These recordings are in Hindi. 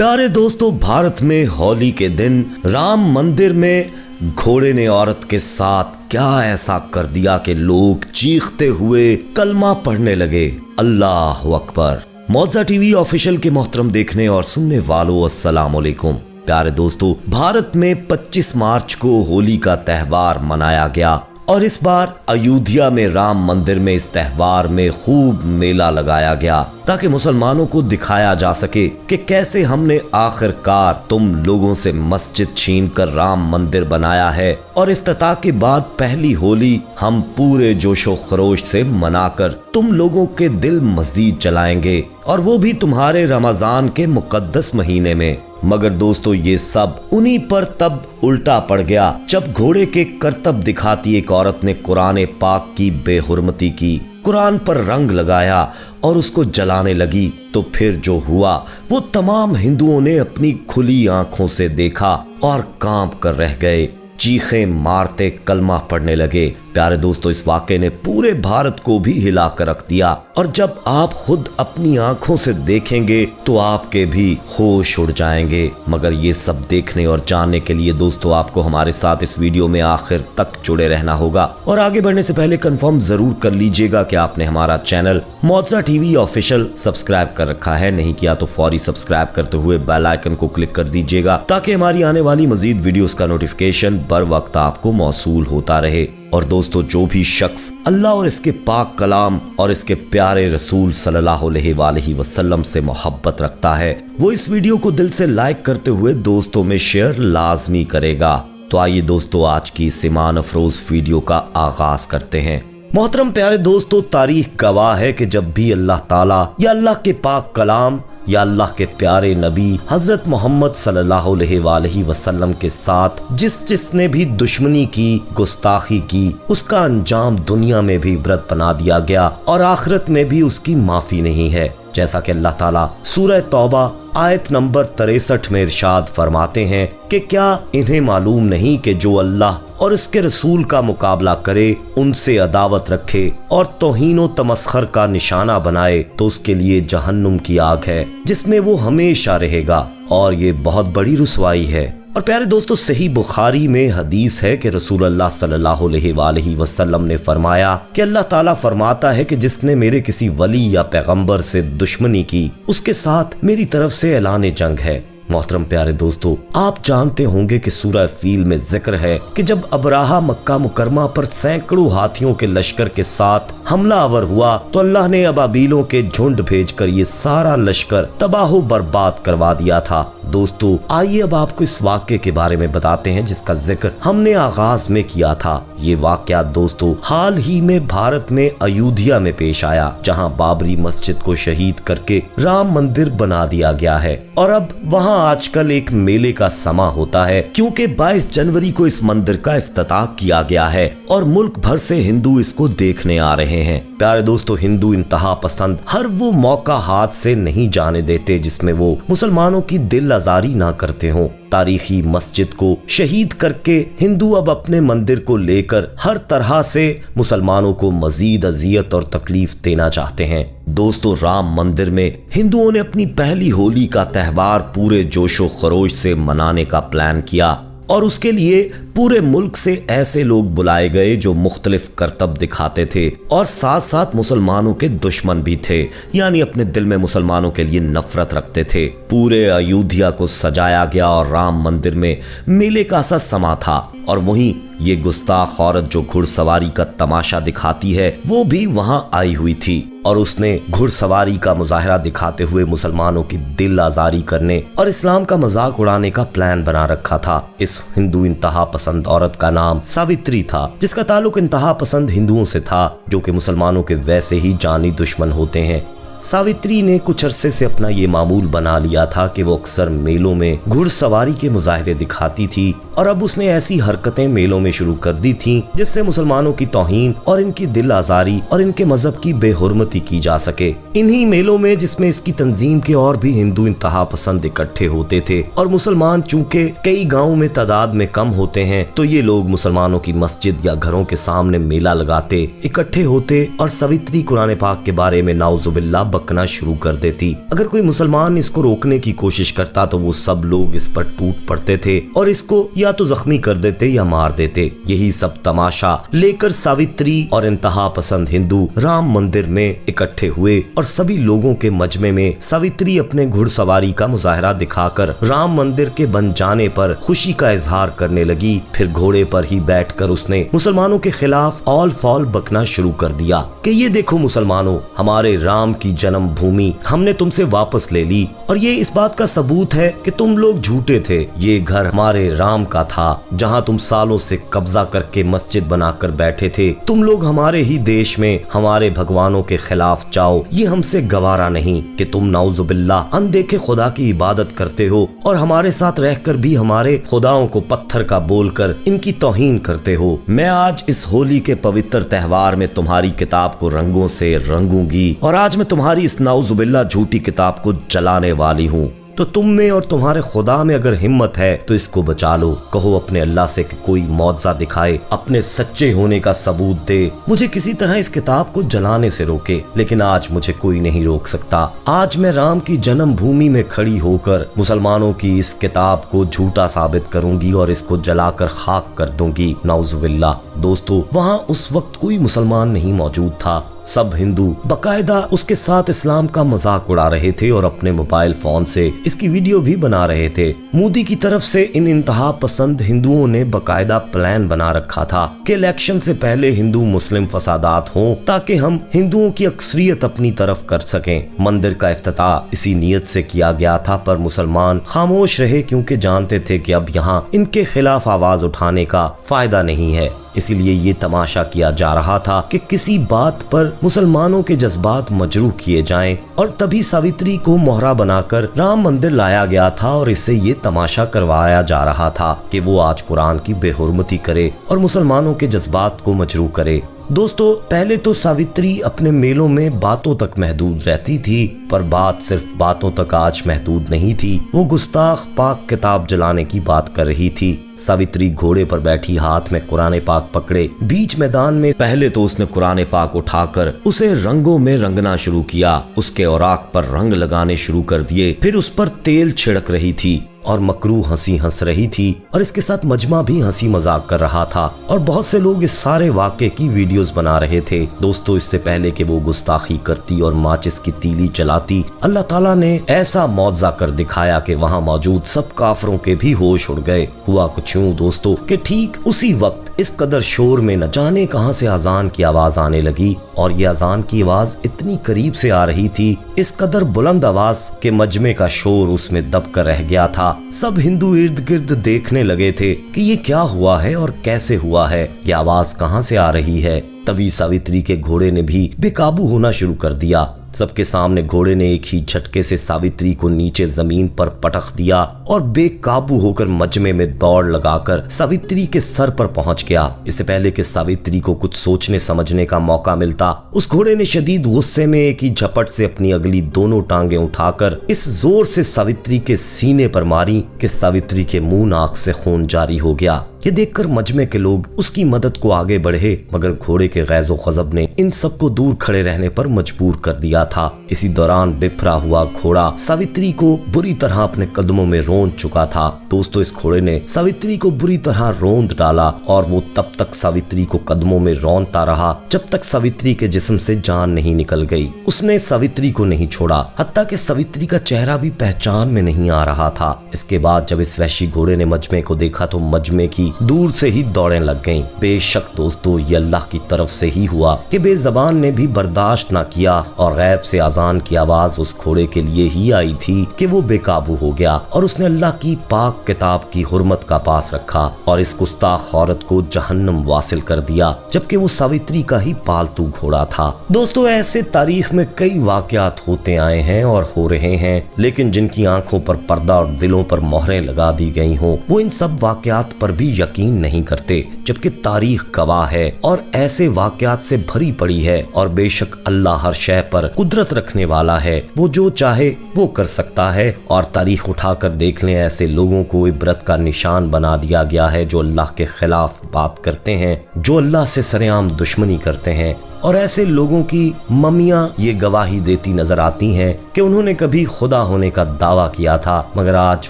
प्यारे दोस्तों, भारत में होली के दिन राम मंदिर में घोड़े ने औरत के साथ क्या ऐसा कर दिया कि लोग चीखते हुए कलमा पढ़ने लगे। अल्लाह अकबर। मौजा टीवी ऑफिशियल के मोहतरम देखने और सुनने वालों, अस्सलाम वालेकुम। प्यारे दोस्तों, भारत में 25 मार्च को होली का त्यौहार मनाया गया और इस बार अयोध्या में राम मंदिर में इस त्यौहार में खूब मेला लगाया गया ताकि मुसलमानों को दिखाया जा सके कि कैसे हमने आखिरकार तुम लोगों से मस्जिद छीन कर राम मंदिर बनाया है और इफ्तिताह के बाद पहली होली हम पूरे जोशो खरोश से मनाकर तुम लोगों के दिल मजीद जलाएंगे, और वो भी तुम्हारे रमजान के मुकद्दस महीने में। मगर दोस्तों, ये सब उन्हीं पर तब उल्टा पड़ गया जब घोड़े के करतब दिखाती एक औरत ने कुरान पाक की बेहुरमती की, कुरान पर रंग लगाया और उसको जलाने लगी। तो फिर जो हुआ वो तमाम हिंदुओं ने अपनी खुली आंखों से देखा और कांप कर रह गए, चीखें मारते कलमा पढ़ने लगे। प्यारे दोस्तों, इस वाक़े ने पूरे भारत को भी हिला कर रख दिया, और जब आप खुद अपनी आंखों से देखेंगे तो आपके भी होश उड़ जाएंगे। मगर ये सब देखने और जानने के लिए दोस्तों आपको हमारे साथ इस वीडियो में आखिर तक जुड़े रहना होगा। और आगे बढ़ने से पहले कंफर्म जरूर कर लीजिएगा कि आपने हमारा चैनल मौजा टीवी ऑफिशियल सब्सक्राइब कर रखा है। नहीं किया तो फौरी सब्सक्राइब करते हुए बेल आइकन को क्लिक कर दीजिएगा ताकि हमारी आने वाली मजीद वीडियोस का नोटिफिकेशन बर वक्त आपको मौसूल होता रहे। और दोस्तों, जो भी शख्स अल्लाह और इसके पाक कलाम और इसके प्यारे रसूल सल्लल्लाहु अलैहि वसल्लम से मोहब्बत रखता है, वो इस वीडियो को दिल से लाइक करते हुए दोस्तों में शेयर लाजमी करेगा। तो आइए दोस्तों, आज की इस ईमान अफरोज वीडियो का आगाज करते हैं। मोहतरम प्यारे दोस्तों, तारीख गवाह है कि जब भी अल्लाह ताला या अल्लाह के पाक कलाम या अल्लाह के प्यारे नबी हजरत मोहम्मद सल्लल्लाहु अलैहि वसल्लम के साथ जिसने भी दुश्मनी की, गुस्ताखी की, उसका अंजाम दुनिया में भी इबरत बना दिया गया और आखिरत में भी उसकी माफी नहीं है। जैसा कि अल्लाह ताला सूरह तौबा आयत नंबर 63 में इरशाद फरमाते हैं कि क्या इन्हें मालूम नहीं कि जो अल्लाह और इसके रसूल का मुकाबला करे, उनसे अदावत रखे और तौहीन तमस्खर का निशाना बनाए तो उसके लिए जहन्नुम की आग है जिसमें वो हमेशा रहेगा, और ये बहुत बड़ी रुसवाई है। और प्यारे दोस्तों, सही बुखारी में हदीस है कि रसूल अल्लाह सल्लल्लाहु अलैहि वसल्लम ने फरमाया कि अल्लाह ताला फरमाता है कि जिसने मेरे किसी वली या पैगंबर से दुश्मनी की, उसके साथ मेरी तरफ से ऐलान जंग है। मोहतरम प्यारे दोस्तों, आप जानते होंगे कि सूरह फील में जिक्र है कि जब अबराहा मक्का मुकरमा पर सैकड़ों हाथियों के लश्कर के साथ हमला आवर हुआ तो अल्लाह ने अबाबीलों के झुंड भेजकर ये सारा लश्कर तबाह बर्बाद करवा दिया था। दोस्तों, आइए अब आपको इस वाक्य के बारे में बताते हैं जिसका जिक्र हमने आगाज में किया था। ये वाकया दोस्तों हाल ही में भारत में अयोध्या में पेश आया, जहां बाबरी मस्जिद को शहीद करके राम मंदिर बना दिया गया है। और अब वहां आजकल एक मेले का समा होता है क्योंकि 22 जनवरी को इस मंदिर का इफ्तिताह किया गया है और मुल्क भर से हिंदू इसको देखने आ रहे हैं। प्यारे दोस्तों, हिंदू इंतहा पसंद हर वो मौका हाथ से नहीं जाने देते जिसमें वो मुसलमानों की दिल आजारी ना करते हों। तारीखी मस्जिद को शहीद करके हिंदू अब अपने मंदिर को लेकर हर तरह से मुसलमानों को मजीद अजियत और तकलीफ देना चाहते हैं। दोस्तों, राम मंदिर में हिंदुओं ने अपनी पहली होली का त्यौहार पूरे जोशो खरोश से मनाने का प्लान किया और उसके लिए पूरे मुल्क से ऐसे लोग बुलाए गए जो मुख्तलिफ करतब दिखाते थे और साथ साथ मुसलमानों के दुश्मन भी थे, यानी अपने दिल में मुसलमानों के लिए नफरत रखते थे। पूरे अयोध्या को सजाया गया और राम मंदिर में मेले का सा समा था, और वहीं ये गुस्ताख औरत जो घुड़सवारी का तमाशा दिखाती है वो भी वहां आई हुई थी और उसने घुड़सवारी का मुजाहरा दिखाते हुए मुसलमानों की दिल आजारी करने और इस्लाम का मजाक उड़ाने का प्लान बना रखा था। इस हिंदू इंतहा पसंद औरत का नाम सावित्री था, जिसका ताल्लुक इंतहा पसंद हिंदुओं से था जो कि मुसलमानों के वैसे ही जानी दुश्मन होते हैं। सावित्री ने कुछ अरसे से अपना ये मामूल बना लिया था कि वो अक्सर मेलों में घुड़सवारी के मुजाहरे दिखाती थी और अब उसने ऐसी हरकतें मेलों में शुरू कर दी थी जिससे मुसलमानों की तौहीन और इनकी दिल आजारी और इनके मजहब की बेहुरमती की जा सके। इन्हीं मेलों में जिसमें इसकी तंजीम के और भी हिंदू इंतहा पसंद इकट्ठे होते थे और मुसलमान चूंकि कई गाँव में तादाद में कम होते हैं तो ये लोग मुसलमानों की मस्जिद या घरों के सामने मेला लगाते, इकट्ठे होते और सवित्री कुरान पाक के बारे में नाउजुबिल्लाह बकना शुरू कर देती। अगर कोई मुसलमान इसको रोकने की कोशिश करता तो वो सब लोग इस पर टूट पड़ते थे और इसको या तो जख्मी कर देते या मार देते। यही सब तमाशा लेकर सावित्री और इंतहा पसंद हिंदू राम मंदिर में इकट्ठे हुए और सभी लोगों के मजमे में सावित्री अपने घुड़सवारी का मुजाहरा दिखाकर राम मंदिर के बन जाने पर खुशी का इजहार करने लगी। फिर घोड़े पर ही बैठकर उसने मुसलमानों के खिलाफ ऑल फॉल बकना शुरू कर दिया कि ये देखो मुसलमानों, हमारे राम की जन्म भूमि हमने तुमसे वापस ले ली और ये इस बात का सबूत है कि तुम लोग झूठे थे। ये घर हमारे राम का था जहाँ तुम सालों से कब्जा करके मस्जिद बनाकर बैठे थे। तुम लोग हमारे ही देश में हमारे भगवानों के खिलाफ जाओ, ये हमसे गवारा नहीं कि तुम नाउजुबिल्लाह अनदेखे खुदा की इबादत करते हो और हमारे साथ रहकर भी हमारे खुदाओं को पत्थर का बोलकर इनकी तौहीन करते हो। मैं आज इस होली के पवित्र त्योहार में तुम्हारी किताब को रंगों से रंगूंगी और आज मैं तुम्हारी इस नाउजुबिल्लाह झूठी किताब को जलाने वाली हूँ। तो तुम में और तुम्हारे खुदा में अगर हिम्मत है तो इसको बचा लो। कहो अपने अल्लाह से कि कोई मौजज़ा दिखाए, अपने सच्चे होने का सबूत दे, मुझे किसी तरह इस किताब को जलाने से रोके। लेकिन आज मुझे कोई नहीं रोक सकता। आज मैं राम की जन्म भूमि में खड़ी होकर मुसलमानों की इस किताब को झूठा साबित करूंगी और इसको जलाकर खाक कर दूंगी। नाउजुबिल्लाह। दोस्तों, वहाँ उस वक्त कोई मुसलमान नहीं मौजूद था। सब हिंदू बकायदा उसके साथ इस्लाम का मजाक उड़ा रहे थे और अपने मोबाइल फोन से इसकी वीडियो भी बना रहे थे। मोदी की तरफ से इन इंतहा पसंद हिंदुओं ने बकायदा प्लान बना रखा था कि इलेक्शन से पहले हिंदू मुस्लिम फसादात हों ताकि हम हिंदुओं की अक्सरियत अपनी तरफ कर सकें। मंदिर का इफ्तिताह इसी नीयत से किया गया था पर मुसलमान खामोश रहे क्योंकि जानते थे कि अब यहाँ इनके खिलाफ आवाज उठाने का फायदा नहीं है। इसीलिए ये तमाशा किया जा रहा था कि किसी बात पर मुसलमानों के जज्बात मजरूह किए जाएं और तभी सावित्री को मोहरा बनाकर राम मंदिर लाया गया था और इससे ये तमाशा करवाया जा रहा था कि वो आज कुरान की बेहुरमती करे और मुसलमानों के जज्बात को मजरूह करे। दोस्तों, पहले तो सावित्री अपने मेलों में बातों तक महदूद रहती थी पर बात सिर्फ बातों तक आज महदूद नहीं थी। वो गुस्ताख पाक किताब जलाने की बात कर रही थी। सावित्री घोड़े पर बैठी हाथ में कुरान पाक पकड़े बीच मैदान में पहले तो उसने कुरान पाक उठाकर उसे रंगों में रंगना शुरू किया। उसके औराक पर रंग लगाने शुरू कर दिए। फिर उस पर तेल छिड़क रही थी और मकरू हंसी हंस रही थी और इसके साथ मजमा भी हंसी मजाक कर रहा था और बहुत से लोग इस सारे वाक़े की वीडियोस बना रहे थे। दोस्तों, इससे पहले कि वो गुस्ताखी करती और माचिस की तीली चलाती, अल्लाह ताला ने ऐसा मौजज़ा कर दिखाया कि वहाँ मौजूद सब काफरों के भी होश उड़ गए। हुआ कुछ यूं दोस्तों कि ठीक उसी वक्त इस कदर शोर में न जाने कहां से अजान की आवाज आने लगी और ये अजान की आवाज इतनी करीब से आ रही थी, इस कदर बुलंद आवाज के मजमे का शोर उसमें दब कर रह गया था। सब हिंदू इर्द गिर्द देखने लगे थे कि ये क्या हुआ है और कैसे हुआ है, ये आवाज कहां से आ रही है। तभी सावित्री के घोड़े ने भी बेकाबू होना शुरू कर दिया। सबके सामने घोड़े ने एक ही झटके से सावित्री को नीचे जमीन पर पटक दिया और बेकाबू होकर मजमे में दौड़ लगाकर सावित्री के सर पर पहुंच गया। इससे पहले कि सावित्री को कुछ सोचने समझने का मौका मिलता, उस घोड़े ने शदीद गुस्से में एक ही झपट से अपनी अगली दोनों टांगे उठाकर इस जोर से सावित्री के सीने पर मारी कि सावित्री के मुंह नाक से खून जारी हो गया। ये देखकर मजमे के लोग उसकी मदद को आगे बढ़े मगर घोड़े के गैज़ो ग़ज़ब ने इन सबको दूर खड़े रहने पर मजबूर कर दिया था। इसी दौरान बिफरा हुआ घोड़ा सावित्री को बुरी तरह अपने कदमों में रोंद चुका था। दोस्तों, इस घोड़े ने सावित्री को बुरी तरह रोंद डाला और वो तब तक सावित्री को कदमों में रौंदता रहा जब तक सावित्री के जिस्म से जान नहीं निकल गई। उसने सावित्री को नहीं छोड़ा, हत्ता कि सावित्री का चेहरा भी पहचान में नहीं आ रहा था। इसके बाद जब इस वहशी घोड़े ने मजमे को देखा तो मजमे की थी दूर से ही दौड़ने लग गईं। बेशक दोस्तों ये अल्लाह की तरफ से ही हुआ कि बेज़बान ने भी बर्दाश्त ना किया और गैब से अजान की आवाज उस घोड़े के लिए ही आई थी कि वो बेकाबू हो गया और उसने अल्लाह की पाक किताब की हुर्मत का पास रखा और इस गुस्ताख औरत को जहन्नम वासिल कर दिया, जबकि वो सावित्री का ही पालतू घोड़ा था। दोस्तों ऐसे तारीख में कई वाकयात होते आए हैं और हो रहे हैं, लेकिन जिनकी आंखों पर पर्दा और दिलों पर मोहरें लगा दी गई हों वो इन सब वाकयात पर भी यकीन नहीं करते, जबकि तारीख गवाह है और ऐसे वाकयात से भरी पड़ी है। और बेशक अल्लाह हर शय पर कुदरत रखने वाला है, वो जो चाहे वो कर सकता है। और तारीख उठाकर देख लें, ऐसे लोगों को इबरत का निशान बना दिया गया है जो अल्लाह के खिलाफ बात करते हैं, जो अल्लाह से सरेआम दुश्मनी करते हैं। और ऐसे लोगों की मम्मियां ये गवाही देती नजर आती हैं कि उन्होंने कभी खुदा होने का दावा किया था, मगर आज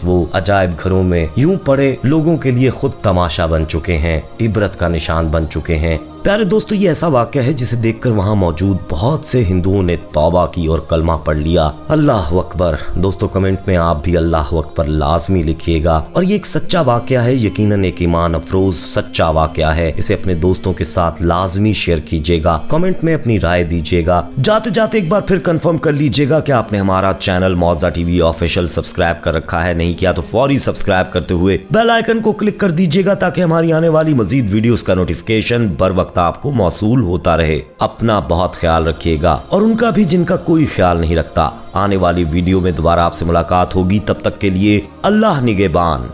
वो अजायब घरों में यूं पड़े लोगों के लिए खुद तमाशा बन चुके हैं, इबरत का निशान बन चुके हैं। प्यारे दोस्तों ये ऐसा वाक़या है जिसे देखकर वहाँ मौजूद बहुत से हिंदुओं ने तौबा की और कलमा पढ़ लिया। अल्लाह अकबर। दोस्तों कमेंट में आप भी अल्लाह अकबर लाजमी लिखिएगा। और ये एक सच्चा वाक़या है, यकीनन एक ईमान अफरोज सच्चा वाक़या है। इसे अपने दोस्तों के साथ लाजमी शेयर कीजिएगा, कमेंट में अपनी राय दीजिएगा। जाते जाते एक बार फिर कंफर्म कर लीजिएगा कि आपने हमारा चैनल मौजा टीवी ऑफिशियल सब्सक्राइब कर रखा है। नहीं किया तो फौरी सब्सक्राइब करते हुए बेल आइकन को क्लिक कर दीजिएगा ताकि हमारी आने वाली मजीद वीडियोस का नोटिफिकेशन बर वक्त आपको मौसूल होता रहे। अपना बहुत ख्याल रखिएगा और उनका भी जिनका कोई ख्याल नहीं रखता। आने वाली वीडियो में दोबारा आपसे मुलाकात होगी, तब तक के लिए अल्लाह निगहबान।